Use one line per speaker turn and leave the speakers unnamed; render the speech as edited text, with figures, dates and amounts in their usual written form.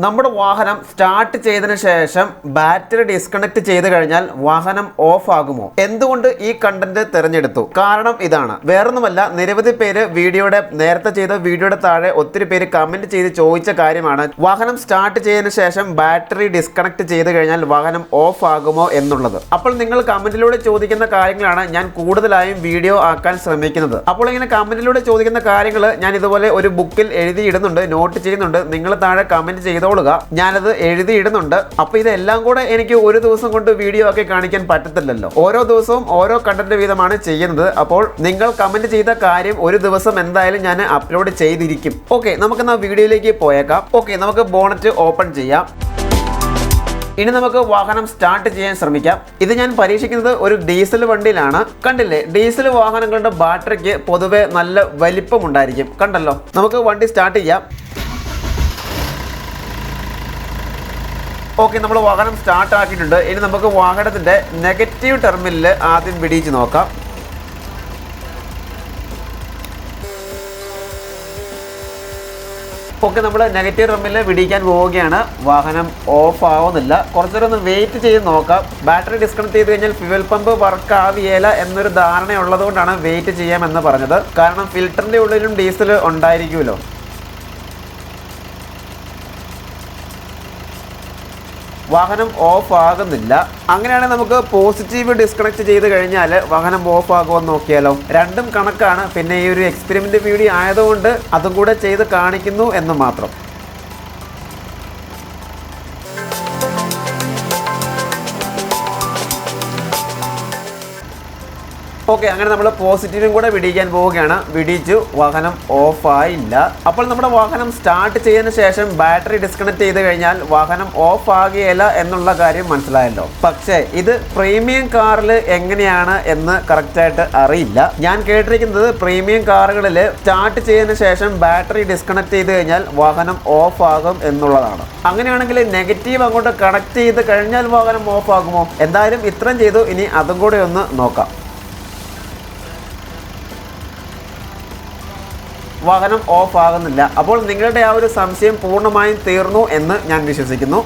നമ്മുടെ വാഹനം സ്റ്റാർട്ട് ചെയ്തതിനു ശേഷം ബാറ്ററി ഡിസ്കണക്ട് ചെയ്ത് കഴിഞ്ഞാൽ വാഹനം ഓഫ് ആകുമോ? എന്തുകൊണ്ട് ഈ കണ്ടന്റ് തിരഞ്ഞെടുത്തു? കാരണം ഇതാണ്, വേറൊന്നുമല്ല, നിരവധി പേര് നേരത്തെ ചെയ്ത വീഡിയോയുടെ താഴെ ഒത്തിരി പേര് കമന്റ് ചെയ്ത് ചോദിച്ച കാര്യമാണ്, വാഹനം സ്റ്റാർട്ട് ചെയ്തതിനു ശേഷം ബാറ്ററി ഡിസ്കണക്ട് ചെയ്ത് കഴിഞ്ഞാൽ വാഹനം ഓഫ് ആകുമോ എന്നുള്ളത്. അപ്പോൾ നിങ്ങൾ കമന്റിലൂടെ ചോദിക്കുന്ന കാര്യങ്ങളാണ് ഞാൻ കൂടുതലായും വീഡിയോ ആക്കാൻ ശ്രമിക്കുന്നത്. അപ്പോൾ ഇങ്ങനെ കമന്റിലൂടെ ചോദിക്കുന്ന കാര്യങ്ങൾ ഞാൻ ഇതുപോലെ ഒരു ബുക്കിൽ എഴുതിയിടുന്നുണ്ട്, നോട്ട് ചെയ്യുന്നുണ്ട്. നിങ്ങൾ താഴെ കമന്റ് ചെയ്തോളുക, ഞാനത് എഴുതിയിടുന്നുണ്ട്. അപ്പൊ ഇതെല്ലാം കൂടെ എനിക്ക് ഒരു ദിവസം കൊണ്ട് വീഡിയോ ആക്കി കാണിക്കാൻ പറ്റത്തില്ലല്ലോ. ഓരോ ദിവസവും ഓരോ കണ്ടന്റ് വീതമാണ് ചെയ്യുന്നത്. അപ്പോൾ നിങ്ങൾ കമന്റ് ചെയ്ത കാര്യം ഒരു ദിവസം എന്തായാലും ഞാൻ അപ്ലോഡ് ചെയ്തിരിക്കും. ഓക്കെ, നമുക്ക് ആ വീഡിയോയിലേക്ക് പോയേക്കാം. ഓക്കെ, നമുക്ക് ബോണറ്റ് ഓപ്പൺ ചെയ്യാം. ഇനി നമുക്ക് വാഹനം സ്റ്റാർട്ട് ചെയ്യാൻ ശ്രമിക്കാം. ഇത് ഞാൻ പരീക്ഷിക്കുന്നത് ഒരു ഡീസൽ വണ്ടിയിലാണ്. കണ്ടില്ലേ, ഡീസൽ വാഹനങ്ങളുടെ ബാറ്ററിക്ക് പൊതുവെ നല്ല വലിപ്പം ഉണ്ടായിരിക്കും. കണ്ടല്ലോ, നമുക്ക് വണ്ടി സ്റ്റാർട്ട് ചെയ്യാം. ഓക്കെ, നമ്മൾ വാഹനം സ്റ്റാർട്ട് ആക്കിയിട്ടുണ്ട്. ഇനി നമുക്ക് വാഹനത്തിന്റെ നെഗറ്റീവ് ടെർമിനൽ ആദ്യം പിടിച്ച് നോക്കാം. ഓക്കെ, നമ്മൾ നെഗറ്റീവ് ടെർമിനൽ പിടിക്കാൻ പോവുകയാണ്. വാഹനം ഓഫ് ആവുന്നില്ല. കുറച്ചേരം ഒന്ന് വെയിറ്റ് ചെയ്ത് നോക്കാം. ബാറ്ററി ഡിസ്കണക്ട് ചെയ്ത് കഴിഞ്ഞാൽ ഫ്യൂവൽ പമ്പ് വർക്ക് ആവിയേല എന്നൊരു ധാരണ ഉള്ളതുകൊണ്ടാണ് വെയിറ്റ് ചെയ്യാമെന്ന് പറഞ്ഞത്. കാരണം ഫിൽറ്ററിന്റെ ഉള്ളിലും ഡീസൽ ഉണ്ടായിരിക്കുമല്ലോ. വാഹനം ഓഫ് ആകുന്നില്ല. അങ്ങനെയാണെങ്കിൽ നമുക്ക് പോസിറ്റീവ് ഡിസ്കണക്ട് ചെയ്ത് കഴിഞ്ഞാൽ വാഹനം ഓഫ് ആകുമെന്ന് നോക്കിയാലോ. രണ്ടും കണക്കാണ്. പിന്നെ ഈ ഒരു എക്സ്പെരിമെന്റ് വീഡിയോ ആയതുകൊണ്ട് അതും കൂടെ ചെയ്ത് കാണിക്കുന്നു എന്ന് മാത്രം. ഓക്കെ, അങ്ങനെ നമ്മൾ പോസിറ്റീവും കൂടെ വിടിയിക്കാൻ പോവുകയാണ്. വിടിച്ചു, വാഹനം ഓഫ് ആയില്ല. അപ്പോൾ നമ്മുടെ വാഹനം സ്റ്റാർട്ട് ചെയ്തതിനു ശേഷം ബാറ്ററി ഡിസ്കണക്ട് ചെയ്ത് കഴിഞ്ഞാൽ വാഹനം ഓഫ് ആകുകയില്ല എന്നുള്ള കാര്യം മനസ്സിലായല്ലോ. പക്ഷേ ഇത് പ്രീമിയം കാറിൽ എങ്ങനെയാണ് എന്ന് കറക്റ്റായിട്ട് അറിയില്ല. ഞാൻ കേട്ടിരിക്കുന്നത് പ്രീമിയം കാറുകളിൽ സ്റ്റാർട്ട് ചെയ്തതിനു ശേഷം ബാറ്ററി ഡിസ്കണക്ട് ചെയ്ത് കഴിഞ്ഞാൽ വാഹനം ഓഫ് ആകും എന്നുള്ളതാണ്. അങ്ങനെയാണെങ്കിൽ നെഗറ്റീവ് അങ്ങോട്ട് കണക്ട് ചെയ്ത് കഴിഞ്ഞാൽ വാഹനം ഓഫ് ആകുമോ? എന്തായാലും ഇത്രയും ചെയ്തു, ഇനി അതും കൂടെ ഒന്ന് നോക്കാം. വാഹനം ഓഫ് ആകുന്നില്ല. അപ്പോൾ നിങ്ങളുടെ ആ ഒരു സംശയം പൂർണ്ണമായും തീർന്നു എന്ന് ഞാൻ വിശ്വസിക്കുന്നു.